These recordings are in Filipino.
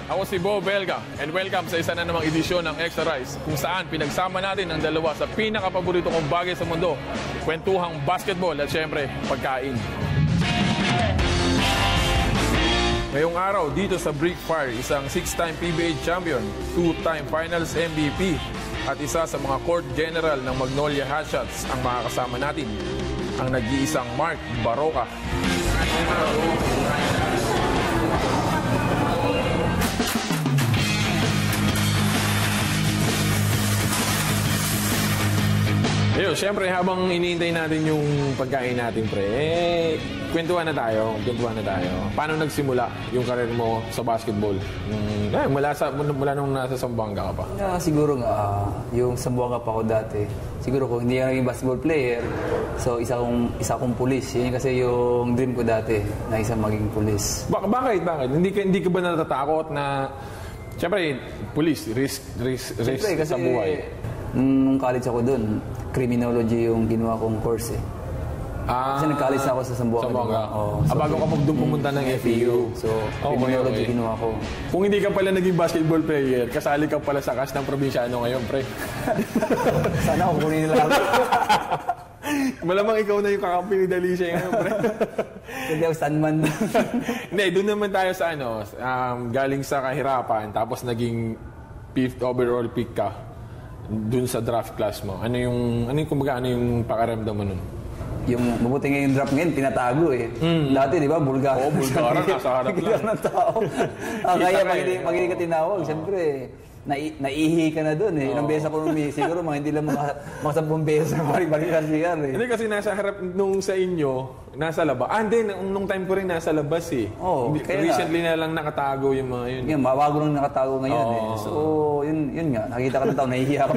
Ako si Beau Belga and welcome sa isa na namang edisyon ng Extra Rice kung saan pinagsama natin ang dalawa sa pinakapaborito kong bagay sa mundo, kwentuhang basketball at syempre pagkain. Ngayong araw dito sa Brick Fire, isang 6-time PBA champion, 2-time finals MVP at isa sa mga court general ng Magnolia Hotshots ang makakasama natin, ang nag-iisang Mark Barroca. Ayun, syempre habang iniintay natin yung pagkain natin, pre, kwentuhan na tayo. Paano nagsimula yung karir mo sa basketball? Mula nung nasa Zamboanga ka pa? Siguro nga, yung Zamboanga pa ako dati. Siguro kung hindi ka naging basketball player, so isa kong pulis. Yun kasi yung dream ko dati, na isang maging pulis. Bakit? Hindi ka ba natatakot na, syempre, pulis, risk sa buhay? Nung college ako doon, criminology yung ginawa kong course eh. Kasi nag-college na ako sa Zamboanga. Bago ka doon pumunta ng FEU. So, criminology ginawa ko. Kung hindi ka pala naging basketball player, kasali ka pala sa cast ng probinsyano ngayon, pre. Sana ako kunin nila ako. Malamang ikaw na yung kakampi ni Dalicia ngayon, pre. Hindi ako sandman. Hindi, doon naman tayo sa galing sa kahirapan, tapos naging 5th overall pick ka dun sa draft class mo. Ano yung pakaramdam mo nun? Yung mabuti nga yung draft ngayon, tinatago eh. Dati, di ba, Bulgara. Oo, Bulgara, nasa harap lang. Ng tao. Kaya pag hindi ka tinawag, siyempre, naihi ka na dun eh. Ilang beses ako nung siguro mga hindi lang mga 10 beses na balik-balikan siya eh. Hindi kasi nasa harap nung sa inyo, nasa labas. Hindi, nung time ko rin nasa labas eh. Recently na lang nakatago yung mga yun. Yan, mabago lang nakatago ngayon eh. So, yun nga. Nakita ka ng tao, nahihiya ka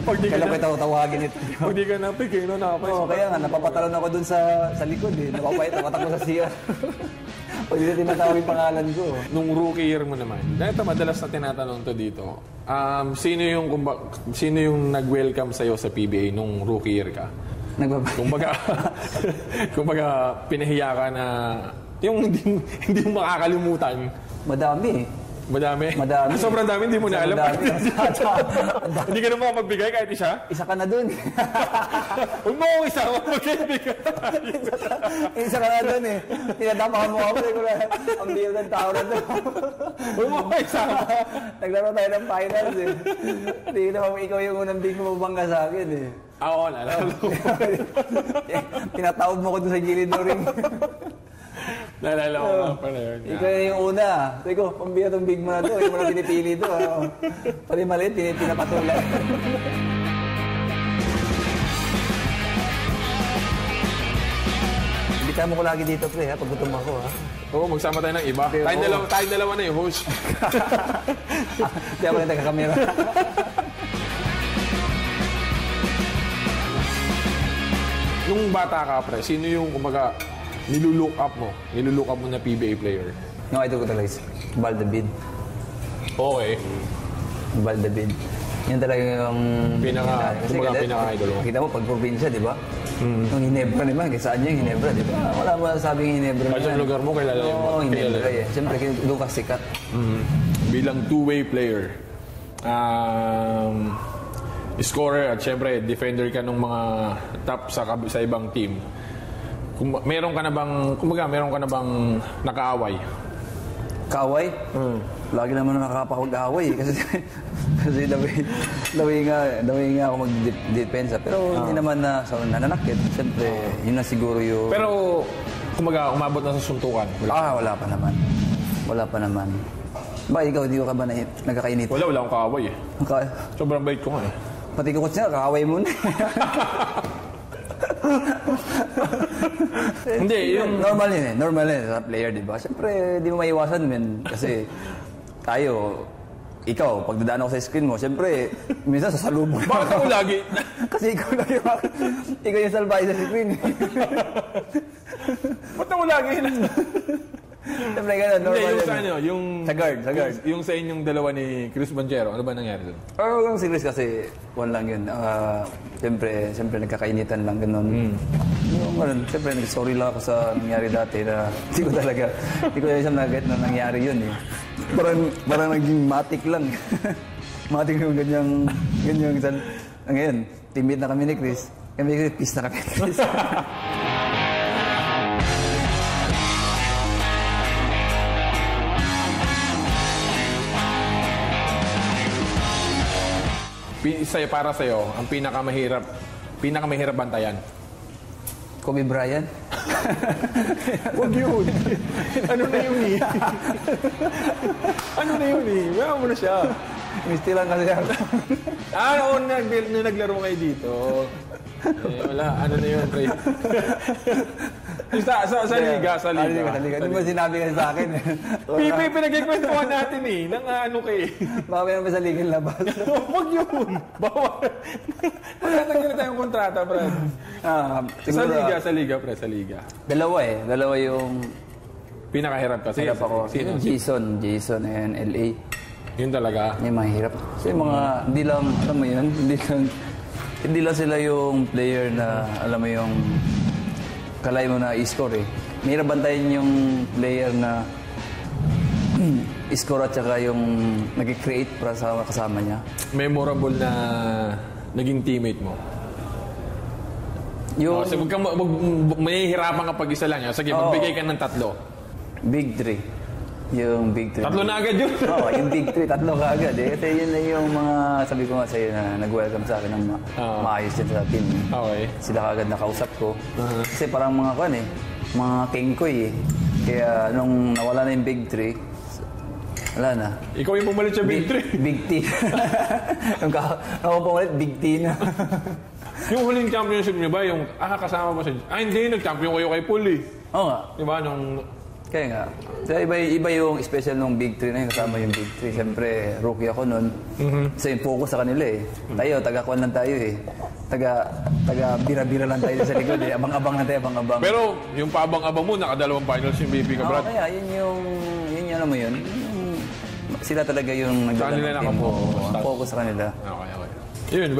kailan ko tawagin ito. Pag di ka napik eh, no? Kaya nga, napapatalon ako dun sa likod eh. Napapait, napatakbo sa siya. Pag hindi tinatawag yung pangalan ko. Nung rookie year mo naman, ito madalas na tinatanong to dito, sino yung nag-welcome sa'yo sa PBA nung rookie year ka? Kumbaga, pinahiya ka na yung hindi mo makakalimutan. Madami. Sobrang dami, hindi mo na alam. Hindi ka na makapagbigay kahit isa? Isa ka na dun. Huwag mo akong isa, magbigay. Isa ka na dun eh. Tinatapakan mo ako. Ang deal ng tao na dun. Huwag mo akong isa. Naglaro tayo ng finals eh. Hindi naman ikaw yung unang big mo bangga sa akin eh. Oo, nalala ko. Pinatawag mo ko dun sa gilid ng ring. Nalala ko nga pala yun. Ikaw yung una. Sabi ko, pambira itong big mo na ito. Ikaw mo na pinipili ito. Pali maliit, pinapatulan. Bitahan mo ko lagi dito, pre, ha? Pag gutom ako, ha? Oo, magsama tayo ng iba. Tayong dalawa na yung host. Hindi ako na taga-camera. Nung bata ka, pre, sino yung, kumbaga, nilulook up mo na PBA player? No, idol ko talaga is Baldabid. Okay. Baldabid. Yan talaga yung... pinaka-idol mo. Kita mo, pag probinsya, di ba? Yung Ginebra naman, kasi saan niya yung Ginebra, di ba? Wala ba sabing Ginebra naman? Kahit sa lugar mo, kilala mo. Oo, Ginebra eh. Siyempre, doon ka sikat. Bilang two-way player, scorer at siyempre, defender ka ng mga top sa ibang team. Meron ka na bang nakaaway? Kaaway? Lagi naman nakakapag-away kasi the way nga ako mag-depensa. Pero hindi naman na nananakit. Siyempre, yun na siguro yung... Pero, umabot na sa suntukan? Wala pa naman. Ba, ikaw, hindi ko ka ba nagkakainit? Wala akong kaaway eh. Sobrang bait ko nga eh. Pati ko siya, kaaway mo na. Hindi, yung... Normal yun sa player, di ba? Siyempre, di mo maiwasan, men. Kasi tayo, ikaw, pag dadaan ako sa screen mo, siyempre, minsan sasalubong. Bakit ako lagi? Kasi ikaw yung salbay sa screen. Ba't ako lagi? Siyempre ganun, normal yung sa guard. Yung sa inyong dalawa ni Chris Banchero, ano ba nangyari doon? Yung si Chris kasi, one lang yun. Siyempre nagkakainitan lang, ganun. Yung ganun, siyempre nag-sorry lang ako sa nangyari dati na hindi ko isang nugget na nangyari yun eh. parang naging matik lang. Matik yung ganyang ngayon, teammate na kami ni Chris. Kami peace na kami ni Chris. Para sa'yo, ang pinakamahirap bantayan? Kobe Bryant? Huwag yun. Ano na yun eh? Ano na yun eh? Wala mo na siya. Misti lang kasi ako. Oo, naglaro kayo dito. Wala, ano na yun, pre? Sa liga. Hindi mo sinabi kasi sa akin. Pipi, pinagkikwentuhan natin eh. Nang ano kayo. Baka meron pa sa liga labas. Huwag yun. Bawal. Magtatagyan na tayong kontrata, Brad. Sa liga, pre. Dalawa yung Pinakahirap kasi. hirap ako. Jason and LA. Yun talaga. Yung mahirap. Kasi mga, hindi lang, alam mo yun, hindi lang sila yung player na, alam mo yung, kalay mo na i-score eh. Mahirap bantayan yung player na i-score at saka yung nag-create para sa kasama niya. Memorable na naging teammate mo. Yung Kasi may hirapan ka pag isa lang. Sige, magbigay ka ng 3. Big 3. Yung Big 3. 3 na agad yun? Oo, yung Big 3, 3 ka agad eh. Kasi yun na yung mga, sabi ko nga sa'yo na nag-welcome sa akin ng maayos din sa team. Okay. Sila kagad nakausap ko. Kasi parang mga mga kengkoy eh. Kaya nung nawala na yung Big 3, wala na. Ikaw yung pumalit sa Big 3? Big T. Nung ako pumalit, Big T na. Yung huling championship niyo ba, yung kasama mo sa... hindi, nag-champion kayo kay Paul eh. Oo nga. Diba, nung... Kaya nga. Kaya iba yung special nung Big 3 na yun, kasama yung Big 3. Siyempre, rookie ako nun. Kasi yung focus sa kanila eh. Tayo, taga-kuan lang tayo eh. Taga-bira-bira lang tayo sa likod eh. Abang-abang lang tayo, abang-abang. Pero yung paabang-abang mo, nakadalawang finals yung BP ka, Brad. Kaya yun yung alam mo yun. Sila talaga yung Saan nila focus sa kanila. Okay. Yun,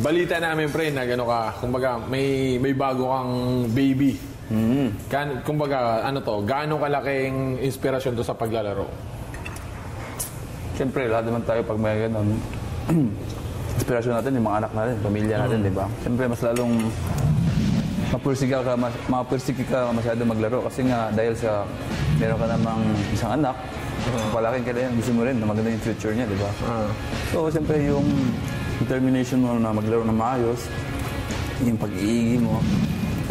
balita namin, pre, na gano'n ka. Kumbaga, may bago kang baby. Kumbaga, gaano kalaking inspirasyon to sa paglalaro? Siyempre, lahat naman tayo pag may ganun. Inspirasyon natin, yung mga anak natin, pamilya natin, di ba? Siyempre, mas lalong mapursige ka masyado maglaro. Kasi nga, dahil sa meron ka namang isang anak, palaking ka rin, gusto mo rin na maganda yung future niya, di ba? So, siyempre, yung determination mo na maglaro na maayos, yung pag-iigi mo,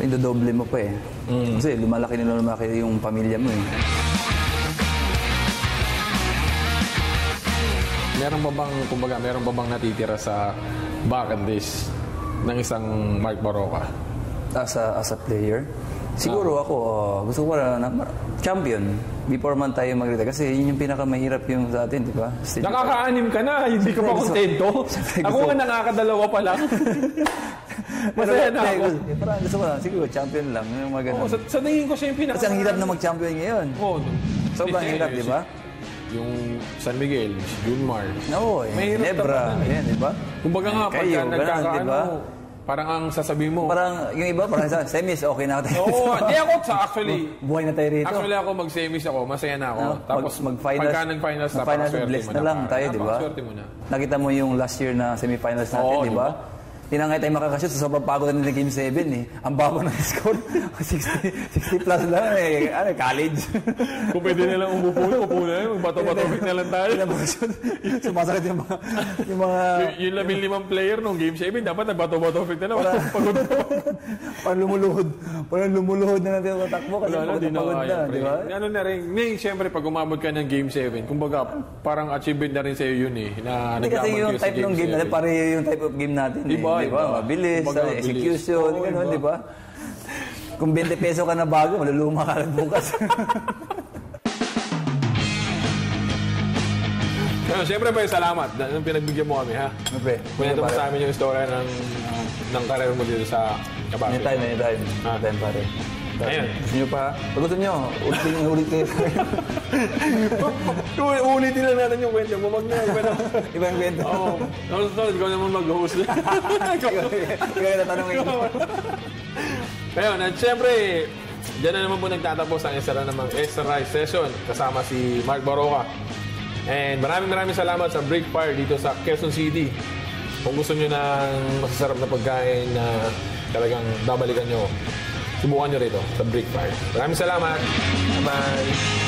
idodoble mo pa eh. Kasi lumalaki yung pamilya mo eh. Meron ba bang natitira sa bucket list ng isang Mark Barroca? As a player? Siguro ako, gusto ko na champion before man tayo mag-retire. Kasi yun yung pinakamahirap yung sa atin, di ba? Nakaka-anim ka na, hindi ka pa kontento. Ako nga nakakadalawa pa lang. Masaya na ako. Parang gusto ko lang, siguro champion lang. Yung mga ganun. Sa tingin ko siya yung Kasi ang hirap na mag-champion ngayon. Sobrang hirap, di ba? Yung San Miguel, Junmar. Oo, Nebra. Yan, di ba? Kumbaga nga, pagka nagkakaano, parang ang sasabihin mo. Parang yung iba, parang semis, okay na ako tayo. Oo, hindi ako actually. Buhay na tayo rito. Actually ako mag-semis ako, masaya na ako. Tapos pagka nag-finals na, bless na lang tayo, di ba? Nakita mo yung last year na semifinals natin, di ba? Tinangay tayo makakashoot sa sobrang pagod na Game 7 eh. Ang baba ng score, 60 plus lang eh. College. Kung pwede nilang upo na yun. Bato-bato-fit na lang tayo. Sumasakit yung mga... Yung 15 player nung Game 7, dapat nagbato-bato-fit na lang. Pagod na. Parang lumuluhod na natin ang takbo kasi pagod na, di ba? Ano na rin, siyempre pag umabot ka ng Game 7, kumbaga parang achievement na rin sa'yo yun eh. Na kasi yung type ng game natin, pareho yung type of game natin eh. Di ba? Mabilis, execution, gano'n, di ba? Kung 20 peso ka na bago, maluluma ka lang bukas. Siyempre pa salamat. Nung pinagbigyan mo kami, ha? Kwento mo sa amin yung istorya ng karir mo dito sa Kabake. Anytime, pare. Ayun. Gusto nyo pa? Pag gusto nyo, ulit kayo. Ulitin lang natin yung kwento mo. Ibang kwento. Oo. Ikaw naman mag-host. Ikaw na tatanungin ko. Ayun, at syempre, Diyan na naman po nagtatapos ang isa namang exercise session kasama si Mark Barroca. And maraming salamat sa Brick Fire dito sa Quezon City. Kung gusto nyo ng masasarap na pagkain na talagang babalikan nyo, subukan nyo rito sa Brick Fire. Maraming salamat. Bye-bye.